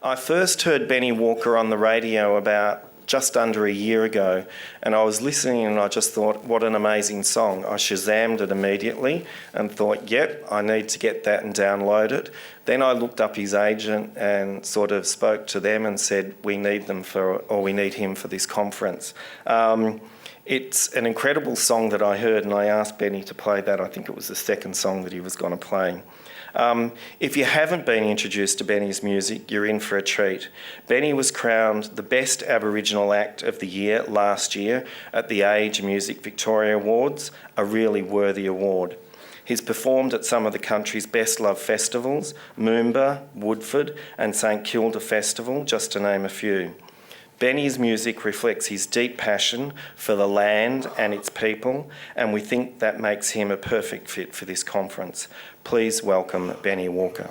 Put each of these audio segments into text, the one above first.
I first heard Benny Walker on the radio about just under a year ago, and I was listening and I just thought, what an amazing song. I Shazammed it immediately and thought, yep, I need to get that and download it. Then I looked up his agent and sort of spoke to them and said, we need him for this conference. It's an incredible song that I heard, and I asked Benny to play that. I think it was the second song that he was going to play. If you haven't been introduced to Benny's music, you're in for a treat. Benny was crowned the Best Aboriginal Act of the Year last year at the Age Music Victoria Awards, a really worthy award. He's performed at some of the country's best loved festivals, Moomba, Woodford and St Kilda Festival, just to name a few. Benny's music reflects his deep passion for the land and its people, and we think that makes him a perfect fit for this conference. Please welcome Benny Walker.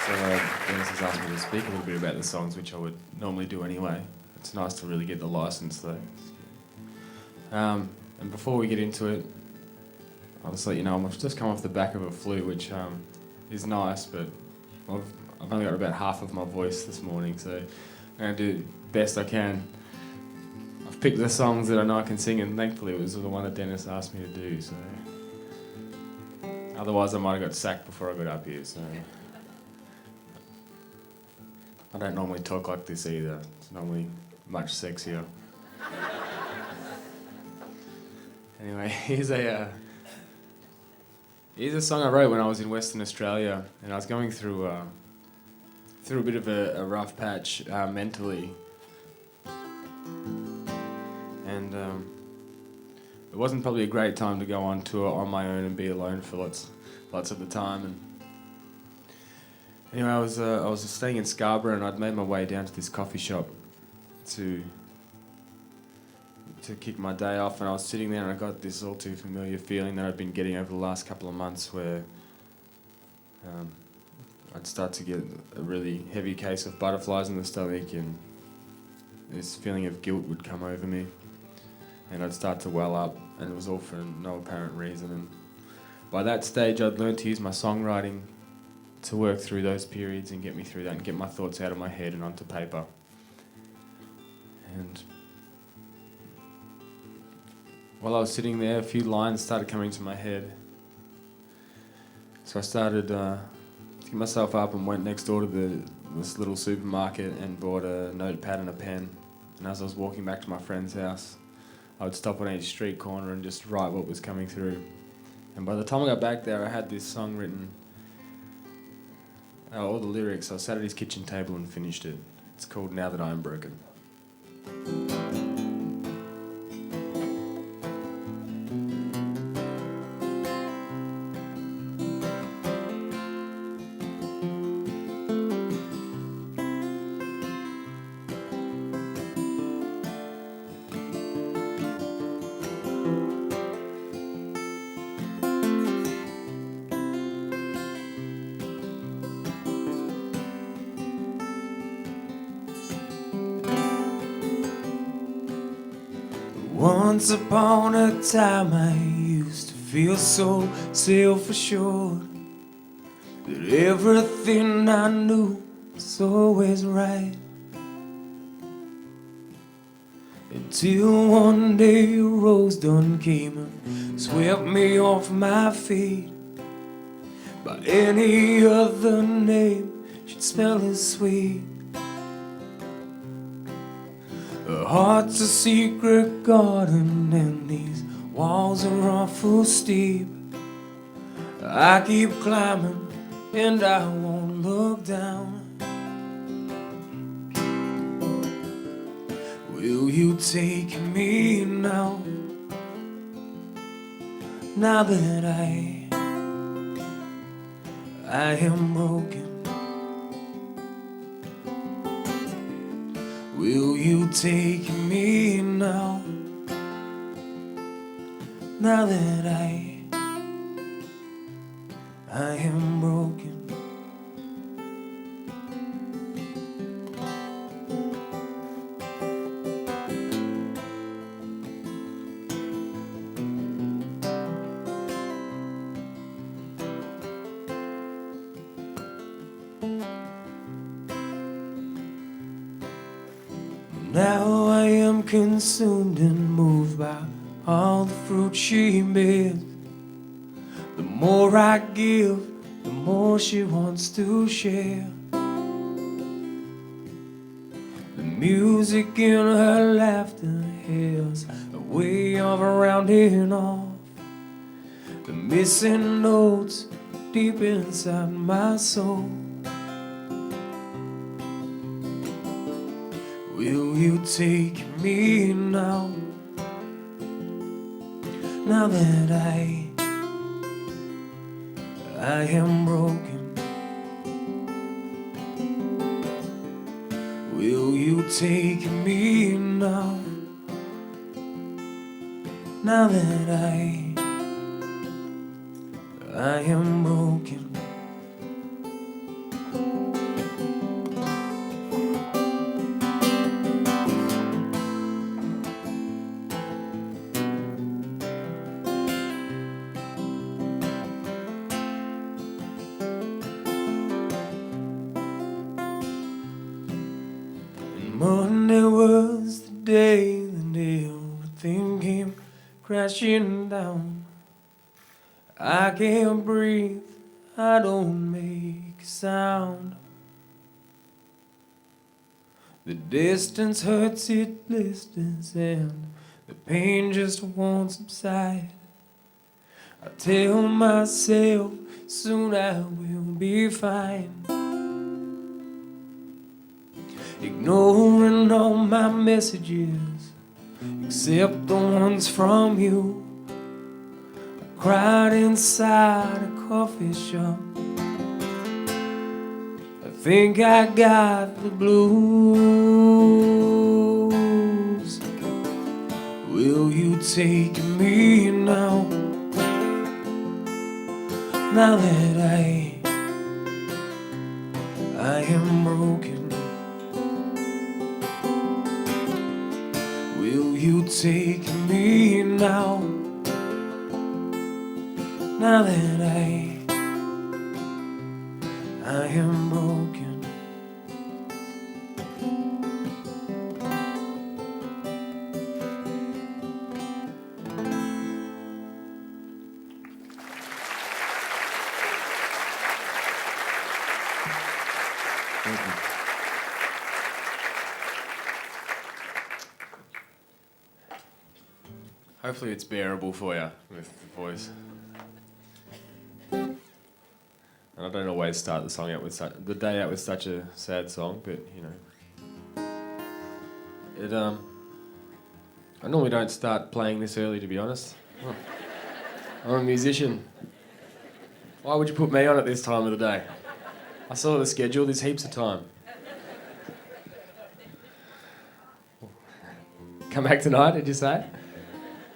So Dennis has asked me to speak a little bit about the songs, which I would normally do anyway. It's nice to really get the license though. And before we get into it, I'll just let you know I've just come off the back of a flu, which is nice, but I've only got about half of my voice this morning, so I'm going to do the best I can. I've picked the songs that I know I can sing, and thankfully it was the one that Dennis asked me to do, so... Otherwise I might have got sacked before I got up here, so... I don't normally talk like this either. It's normally much sexier. Anyway, here's a song I wrote when I was in Western Australia, and I was going through a bit of a rough patch mentally, and it wasn't probably a great time to go on tour on my own and be alone for lots of the time. And anyway, I was staying in Scarborough, and I'd made my way down to this coffee shop to kick my day off, and I was sitting there and I got this all too familiar feeling that I'd been getting over the last couple of months, where I'd start to get a really heavy case of butterflies in the stomach, and this feeling of guilt would come over me, and I'd start to well up, and it was all for no apparent reason. And by that stage I'd learned to use my songwriting to work through those periods and get me through that and get my thoughts out of my head and onto paper. And while I was sitting there, a few lines started coming to my head. So I started to get myself up and went next door to this little supermarket and bought a notepad and a pen. And as I was walking back to my friend's house, I would stop on each street corner and just write what was coming through. And by the time I got back there, I had this song written, all the lyrics. I sat at his kitchen table and finished it. It's called Now That I Am Broken. Once upon a time I used to feel so self-assured that everything I knew was always right, until one day a rose dawn came and swept me off my feet. By any other name she'd smell as sweet. Her heart's a secret garden and these walls are awful steep. I keep climbing and I won't look down. Will you take me now? Now that I am broken. Will you take me now? Now that I am broken. Now I am consumed and moved by all the fruit she bears. The more I give, the more she wants to share. The music in her laughter has a way of rounding off the missing notes deep inside my soul. Will you take me now? Now that I am broken. Will you take me now? Now that I am broken. Monday was the day that everything came crashing down. I can't breathe, I don't make a sound. The distance hurts, it blisters, and the pain just won't subside. I tell myself soon I will be fine. Ignoring all my messages, except the ones from you. I cried inside a coffee shop. I think I got the blues. Will you take me now? Now that I am broken. Will you take me now? Now that I am broken. Thank you. Hopefully it's bearable for you with the voice. And I don't always start the song out with the day out with such a sad song, but you know, I normally don't start playing this early, to be honest. I'm a musician. Why would you put me on at this time of the day? I saw the schedule. There's heaps of time. Come back tonight, did you say?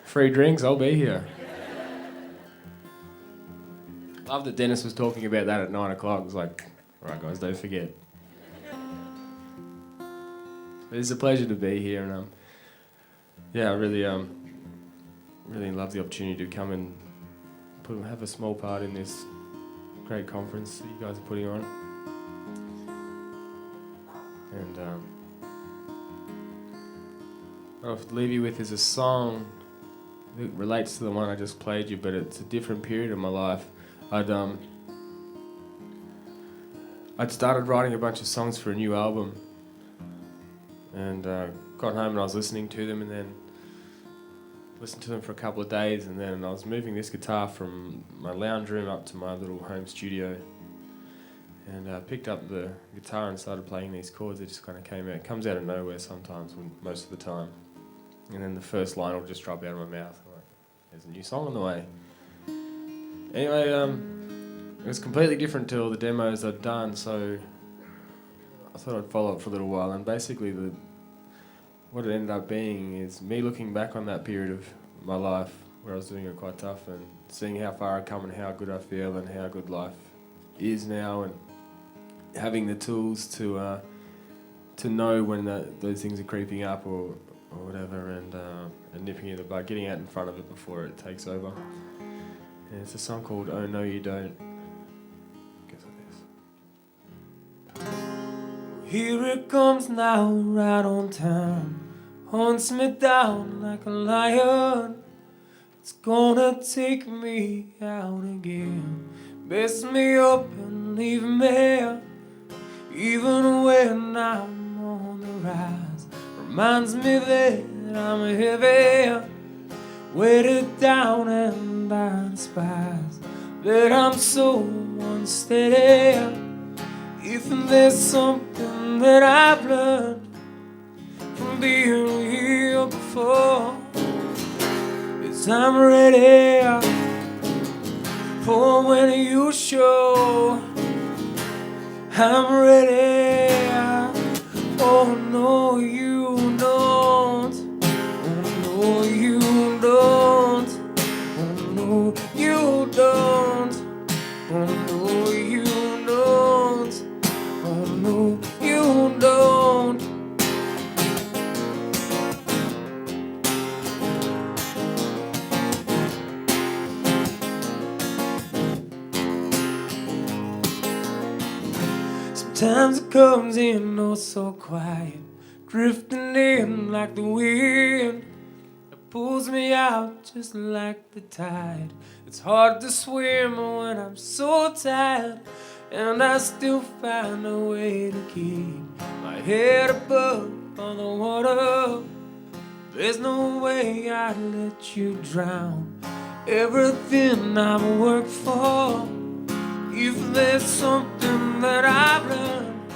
Free drinks, I'll be here. Love that Dennis was talking about that at 9 o'clock. It was like, all right, guys, don't forget. It's a pleasure to be here, and yeah, I really love the opportunity to come and have a small part in this great conference that you guys are putting on. And what I'll leave you with is a song that relates to the one I just played you, but it's a different period of my life. I'd started writing a bunch of songs for a new album, and got home and I was listening to them, and then listened to them for a couple of days, and then I was moving this guitar from my lounge room up to my little home studio, and picked up the guitar and started playing these chords. It just kind of came out. It comes out of nowhere sometimes, most of the time. And then the first line will just drop out of my mouth. I'm like, there's a new song on the way. Anyway, it was completely different to all the demos I'd done, so I thought I'd follow up for a little while. And basically, what it ended up being is me looking back on that period of my life where I was doing it quite tough, and seeing how far I'd come and how good I feel and how good life is now, and having the tools to know when those things are creeping up or whatever, and nipping it in the bud, getting out in front of it before it takes over. And it's a song called "Oh No You Don't." Goes like this. Here it comes now, right on time. Hunts me down like a lion. It's gonna take me out again. Mess me up and leave me, even when I'm on the rise. Reminds me that I'm heavy, weighted down and I despise that I'm so unsteady. If there's something that I've learned from being here before, it's I'm ready for when you show. I'm ready. Oh no, you don't. Oh no, you don't. Oh no, you don't. Oh no, you don't. Oh no, you don't. Sometimes it comes in oh so quiet, drifting in like the wind. It pulls me out just like the tide. It's hard to swim when I'm so tired, and I still find a way to keep my head above all the water. There's no way I'd let you drown everything I've worked for. If there's something that I've learned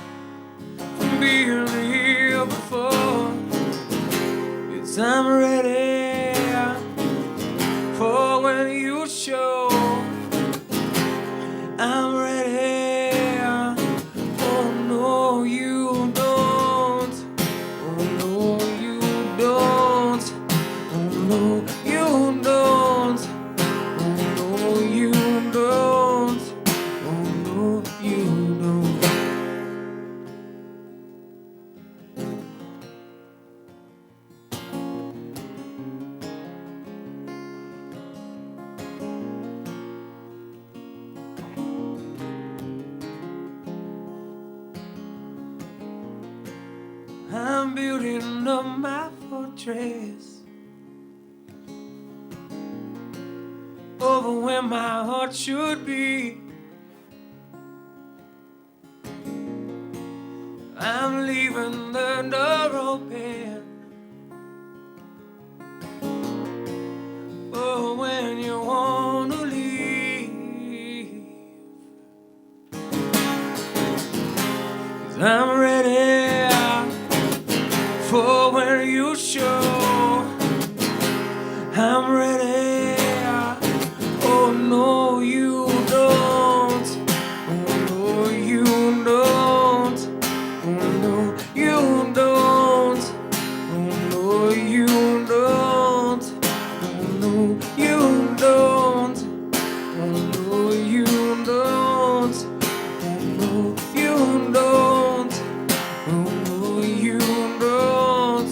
from being here before, it's I'm ready for when you show. I'm ready. Oh no, you don't. Oh no, you don't. Oh no, you don't. Oh no, you don't. Oh no, you don't. I'm building up my fortress over where my heart should be. I'm leaving the door open for when you want to leave. 'Cause I'm ready for when you show. I'm ready. Oh no, you don't. Oh no, you don't. Oh no, you don't. Oh no, you don't. Oh no, you don't. Oh no, you don't. Oh no, you don't. Oh no, you don't.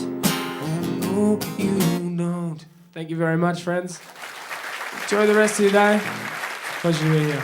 Oh no, you don't. Thank you very much, friends. Enjoy the rest of your day. Pleasure to be here.